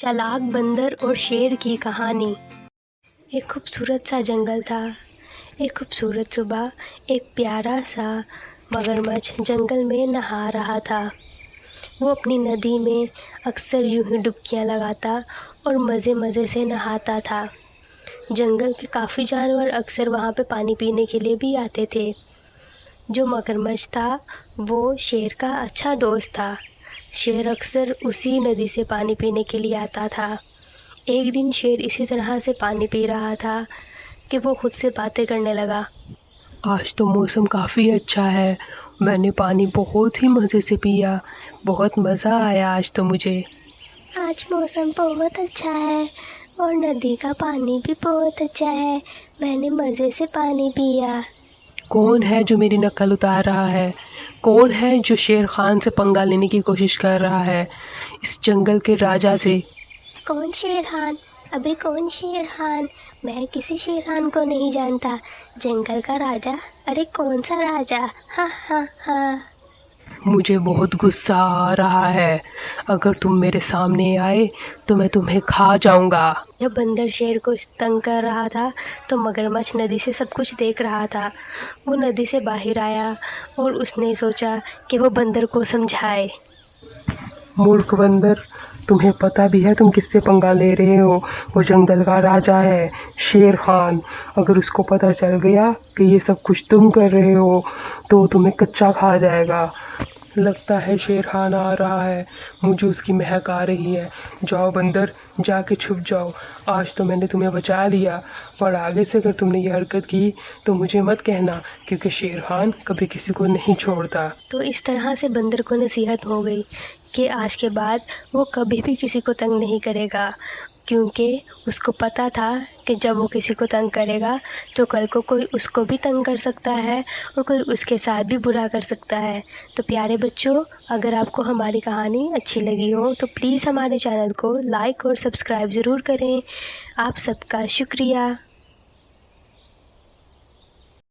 चालाक बंदर और शेर की कहानी। एक खूबसूरत सा जंगल था। एक खूबसूरत सुबह एक प्यारा सा मगरमच्छ जंगल में नहा रहा था। वो अपनी नदी में अक्सर यूं ही डुबकियां लगाता और मज़े मज़े से नहाता था। जंगल के काफ़ी जानवर अक्सर वहाँ पे पानी पीने के लिए भी आते थे। जो मगरमच्छ था वो शेर का अच्छा दोस्त था। शेर अक्सर उसी नदी से पानी पीने के लिए आता था। एक दिन शेर इसी तरह से पानी पी रहा था कि वो खुद से बातें करने लगा। आज तो मौसम काफ़ी अच्छा है। मैंने पानी बहुत ही मज़े से पिया। बहुत मज़ा आया आज तो मुझे। आज मौसम बहुत अच्छा है और नदी का पानी भी बहुत अच्छा है। मैंने मज़े से पानी पिया। कौन है जो मेरी नकल उतार रहा है? कौन है जो शेर खान से पंगा लेने की कोशिश कर रहा है, इस जंगल के राजा से? कौन शेर खान? अबे कौन शेर खान? मैं किसी शेर खान को नहीं जानता। जंगल का राजा? अरे कौन सा राजा? हाँ हाँ हाँ। मुझे बहुत गुस्सा आ रहा है। अगर तुम मेरे सामने आए तो मैं तुम्हें खा जाऊंगा। जब बंदर शेर को तंग कर रहा था तो मगरमच्छ नदी से सब कुछ देख रहा था। वो नदी से बाहर आया और उसने सोचा कि वो बंदर को समझाए। मूर्ख बंदर, तुम्हें पता भी है तुम किससे पंगा ले रहे हो? वो जंगल का राजा है, शेर खान। अगर उसको पता चल गया कि ये सब कुछ तुम कर रहे हो तो तुम्हें कच्चा खा जाएगा। लगता है शेर खान आ रहा है, मुझे उसकी महक आ रही है। जाओ बंदर, जाके छुप जाओ। आज तो मैंने तुम्हें बचा लिया, पर आगे से अगर तुमने ये हरकत की तो मुझे मत कहना, क्योंकि शेर खान कभी किसी को नहीं छोड़ता। तो इस तरह से बंदर को नसीहत हो गई कि आज के बाद वो कभी भी किसी को तंग नहीं करेगा, क्योंकि उसको पता था कि जब वो किसी को तंग करेगा तो कल को कोई उसको भी तंग कर सकता है और कोई उसके साथ भी बुरा कर सकता है। तो प्यारे बच्चों, अगर आपको हमारी कहानी अच्छी लगी हो तो प्लीज़ हमारे चैनल को लाइक और सब्सक्राइब ज़रूर करें। आप सबका शुक्रिया।